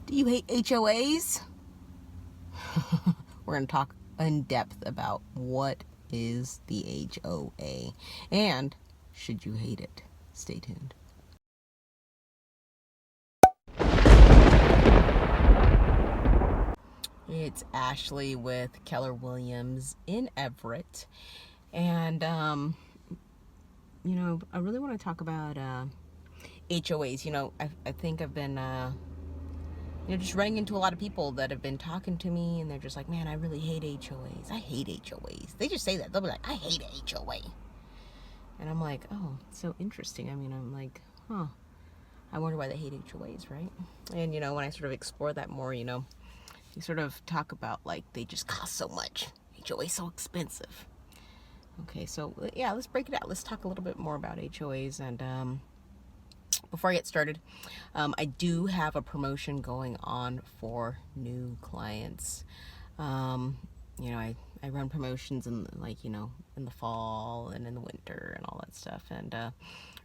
Do you hate HOAs? We're going to talk in depth about what is the HOA and should you hate it. Stay tuned. It's Ashley with Keller Williams in Everett. And, I really want to talk about HOAs. I think I've been, just running into a lot of people that have been talking to me, and they're just like, man, I really hate HOAs. I hate HOAs. They just say that. They'll be like, I hate HOA. And I'm like, oh, it's so interesting. I'm like, I wonder why they hate HOAs, right? And, when I sort of explore that more, you sort of talk about, like, they just cost so much. HOA's so expensive. Okay, so, yeah, let's break it out. Let's talk a little bit more about HOAs. And before I get started, I do have a promotion going on for new clients. I run promotions in the fall and in the winter and all that stuff. And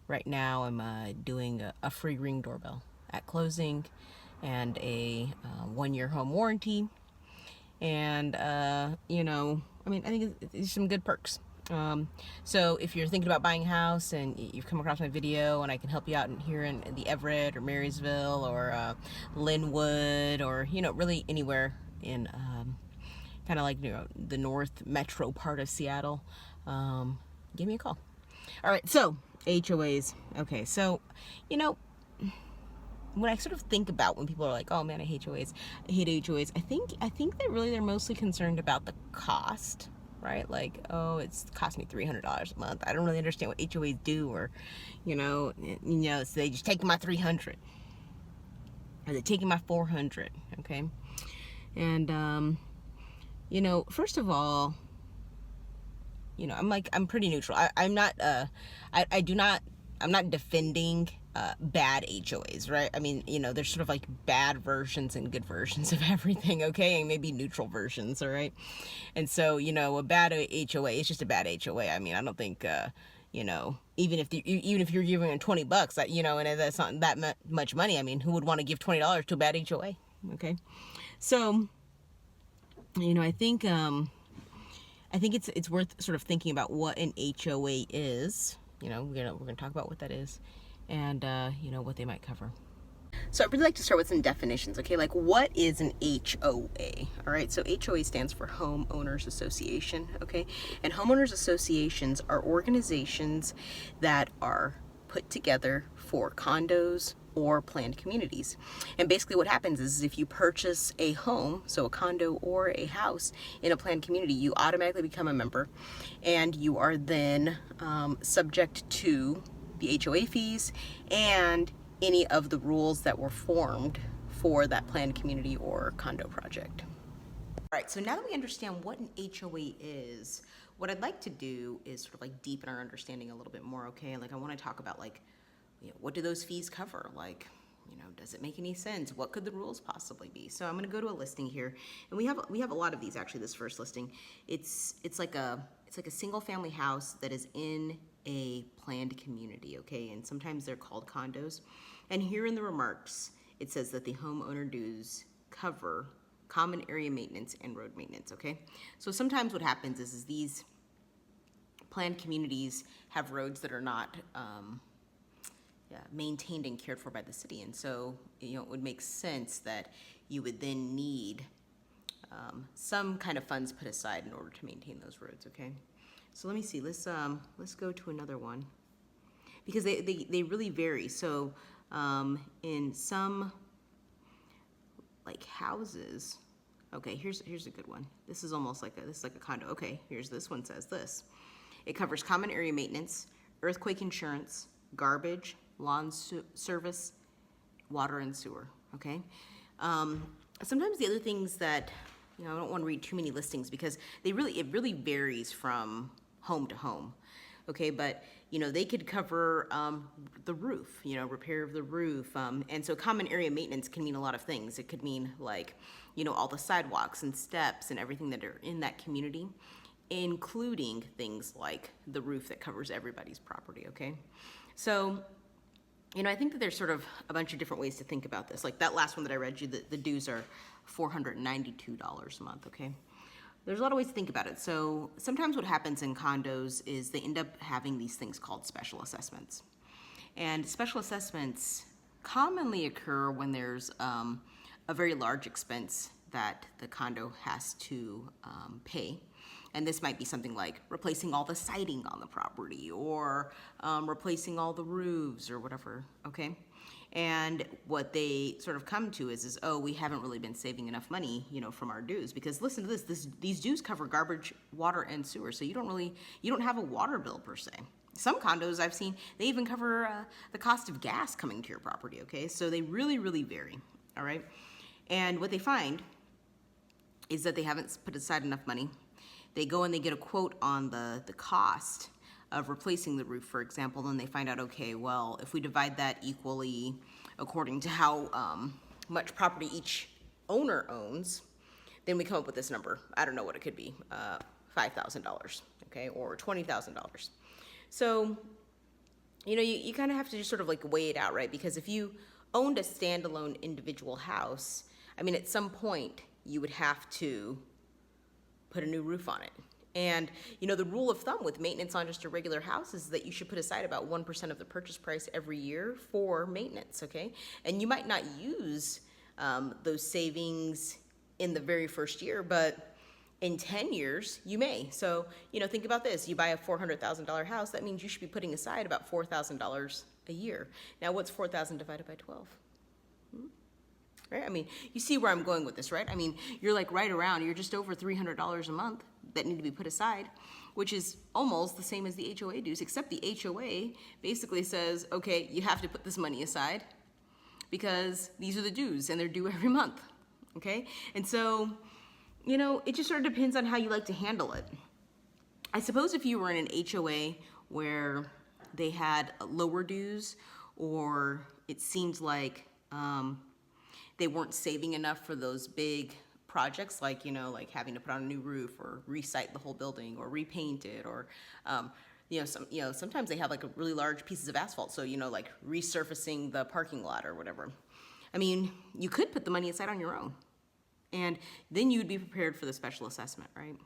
right now I'm doing a free Ring doorbell at closing and a 1-year home warranty. And I think it's some good perks. So if you're thinking about buying a house and you've come across my video and I can help you out here in the Everett or Marysville or Linwood or really anywhere in kind of like the north metro part of Seattle, give me a call. All right, so HOAs. Okay, so when I sort of think about when people are like, oh man, I hate HOAs, I think that really they're mostly concerned about the cost. Right? Like, oh, it's cost me $300 a month. I don't really understand what HOAs do, or, so they just take my $300, or they're taking my $400. Okay, and first of all, I'm pretty neutral. I'm not defending bad HOAs, right? I mean, there's sort of like bad versions and good versions of everything, okay? And maybe neutral versions, all right? And so, a bad HOA is just a bad HOA. I mean, I don't think, even if you're giving them $20, and that's not that much money. I mean, who would want to give $20 to a bad HOA? Okay, so, I think it's worth sort of thinking about what an HOA is. We're gonna talk about what that is, and what they might cover. So I'd really like to start with some definitions, okay? Like, what is an HOA? All right, so HOA stands for Homeowners Association, okay? And homeowners associations are organizations that are put together for condos or planned communities. And basically what happens is if you purchase a home, so a condo or a house in a planned community, you automatically become a member, and you are then subject to the HOA fees and any of the rules that were formed for that planned community or condo project. All right, so now that we understand what an HOA is, what I'd like to do is sort of like deepen our understanding a little bit more, okay? Like, I want to talk about, like, what do those fees cover? Like, does it make any sense? What could the rules possibly be? So I'm going to go to a listing here, and we have a lot of these actually. This first listing, it's like a single family house that is in a planned community, okay? And sometimes they're called condos. And here in the remarks, it says that the homeowner dues cover common area maintenance and road maintenance, okay? So sometimes what happens is these planned communities have roads that are not maintained and cared for by the city. And so, it would make sense that you would then need some kind of funds put aside in order to maintain those roads, okay? So let me see, let's go to another one, because they really vary. So in some like houses, okay, here's a good one. This is almost like a condo. Okay, here's this one says this. It covers common area maintenance, earthquake insurance, garbage, lawn service, water and sewer, okay? Sometimes the other things that, I don't want to read too many listings because it really varies from home to home, okay? But, they could cover the roof, repair of the roof. And so common area maintenance can mean a lot of things. It could mean like, all the sidewalks and steps and everything that are in that community, including things like the roof that covers everybody's property, okay? So I think that there's sort of a bunch of different ways to think about this. Like that last one that I read you, the dues are $492 a month, okay? There's a lot of ways to think about it. So sometimes what happens in condos is they end up having these things called special assessments. And special assessments commonly occur when there's a very large expense that the condo has to pay. And this might be something like replacing all the siding on the property or replacing all the roofs or whatever, okay? And what they sort of come to is oh, we haven't really been saving enough money, from our dues. Because listen to these dues cover garbage, water, and sewer. So you don't have a water bill per se. Some condos I've seen, they even cover the cost of gas coming to your property, okay? So they really, really vary, all right? And what they find is that they haven't put aside enough money. They go and they get a quote on the cost of replacing the roof, for example, and they find out, okay, well, if we divide that equally according to how much property each owner owns, then we come up with this number. I don't know what it could be, $5,000, okay, or $20,000. So, you kind of have to just sort of like weigh it out, right? Because if you owned a standalone individual house, at some point you would have to put a new roof on it. And, the rule of thumb with maintenance on just a regular house is that you should put aside about 1% of the purchase price every year for maintenance, okay? And you might not use those savings in the very first year, but in 10 years, you may. So, think about this. You buy a $400,000 house, that means you should be putting aside about $4,000 a year. Now, what's 4,000 divided by 12? Right? You see where I'm going with this, right? You're like right around, you're just over $300 a month that need to be put aside, which is almost the same as the HOA dues, except the HOA basically says, okay, you have to put this money aside because these are the dues and they're due every month, okay? And so, it just sort of depends on how you like to handle it. I suppose if you were in an HOA where they had lower dues, or it seemed like they weren't saving enough for those big projects, like having to put on a new roof or resite the whole building or repaint it, or sometimes they have like a really large pieces of asphalt, so like resurfacing the parking lot or whatever. You could put the money aside on your own, and then you'd be prepared for the special assessment, right?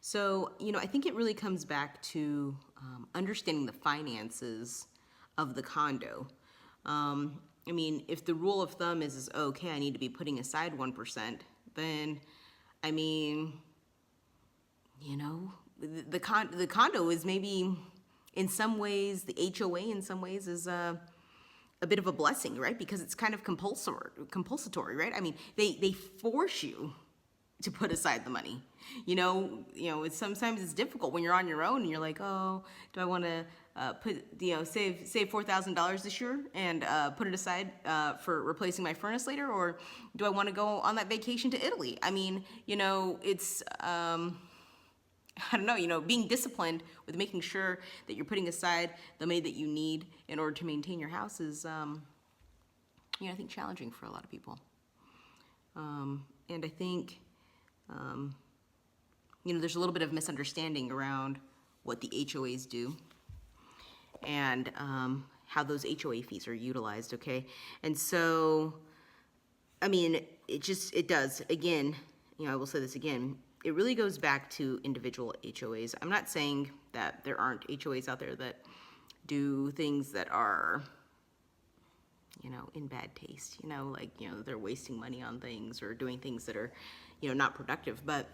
So I think it really comes back to understanding the finances of the condo. If the rule of thumb is okay, I need to be putting aside 1%, then, the condo is maybe, in some ways, the HOA in some ways is a bit of a blessing, right? Because it's kind of compulsory, right? They force you to put aside the money. Sometimes it's difficult when you're on your own and you're like, oh, do I want to save $4,000 this year and put it aside for replacing my furnace later, or do I want to go on that vacation to Italy? It's I don't know, being disciplined with making sure that you're putting aside the money that you need in order to maintain your house is, I think challenging for a lot of people. And I think, there's a little bit of misunderstanding around what the HOAs do and how those HOA fees are utilized, okay? And so, it does, again, I will say this again, it really goes back to individual HOAs. I'm not saying that there aren't HOAs out there that do things that are, in bad taste, they're wasting money on things or doing things that are, not productive. But,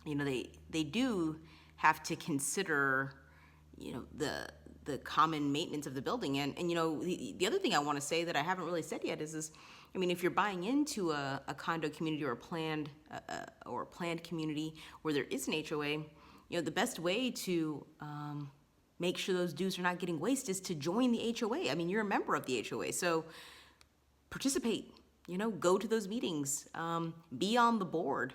they do have to consider, the common maintenance of the building. And the other thing I want to say that I haven't really said yet is if you're buying into a condo community or a planned community where there is an HOA, the best way to make sure those dues are not getting wasted is to join the HOA. You're a member of the HOA, so participate. Go to those meetings. Be on the board.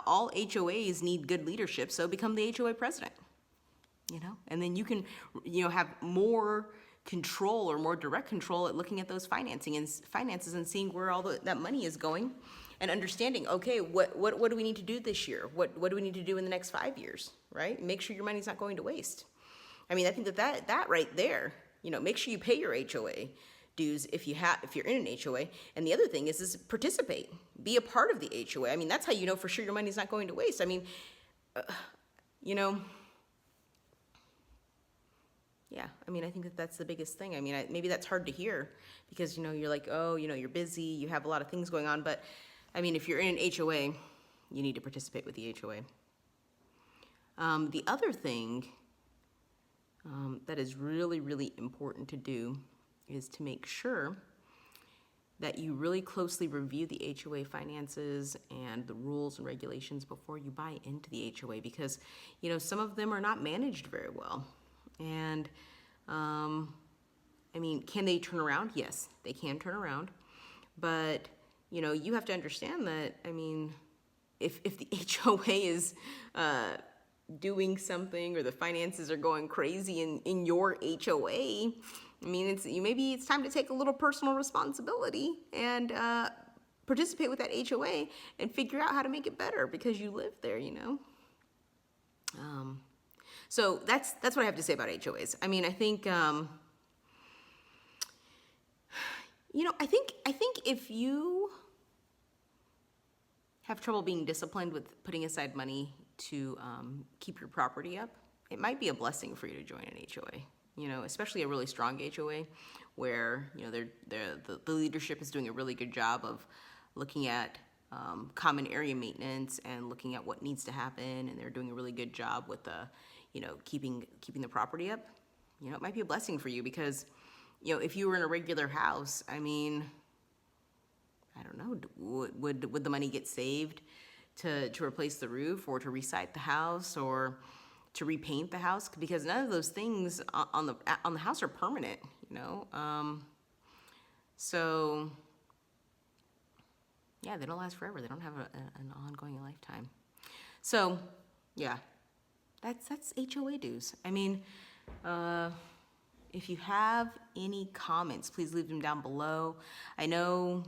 All HOAs need good leadership, so become the HOA president. And then you can, have more control or more direct control at looking at those finances and seeing where all that money is going, and understanding, okay, what do we need to do this year? What do we need to do in the next 5 years, right? Make sure your money's not going to waste. I think that right there make sure you pay your HOA dues if you're in an HOA. And the other thing is participate, be a part of the HOA. I mean, that's how you know for sure your money's not going to waste. I mean, yeah, I mean, I think that's the biggest thing. I mean, maybe that's hard to hear because, you're like, oh, you're busy, you have a lot of things going on. But, I mean, if you're in an HOA, you need to participate with the HOA. The other thing that is really, really important to do is to make sure that you really closely review the HOA finances and the rules and regulations before you buy into the HOA because, some of them are not managed very well. And, I mean, can they turn around? Yes, they can turn around. But, you have to understand that, I mean, if the HOA is doing something or the finances are going crazy in your HOA, I mean, maybe it's time to take a little personal responsibility and participate with that HOA and figure out how to make it better because you live there, So that's what I have to say about HOAs. I mean, I think, I think if you have trouble being disciplined with putting aside money to keep your property up, it might be a blessing for you to join an HOA. Especially a really strong HOA where, the leadership is doing a really good job of looking at common area maintenance and looking at what needs to happen, and they're doing a really good job with keeping the property up. It might be a blessing for you because, if you were in a regular house, I mean, I don't know, would the money get saved to replace the roof or to resite the house or to repaint the house? Because none of those things on the house are permanent, So, yeah, they don't last forever. They don't have an ongoing lifetime. So, yeah, that's HOA dues. I mean, if you have any comments, please leave them down below. I know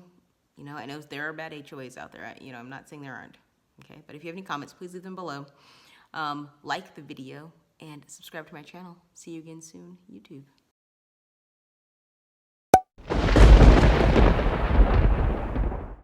there are bad HOAs out there. I'm not saying there aren't. Okay, but if you have any comments, please leave them below. Like the video and subscribe to my channel. See you again soon, YouTube.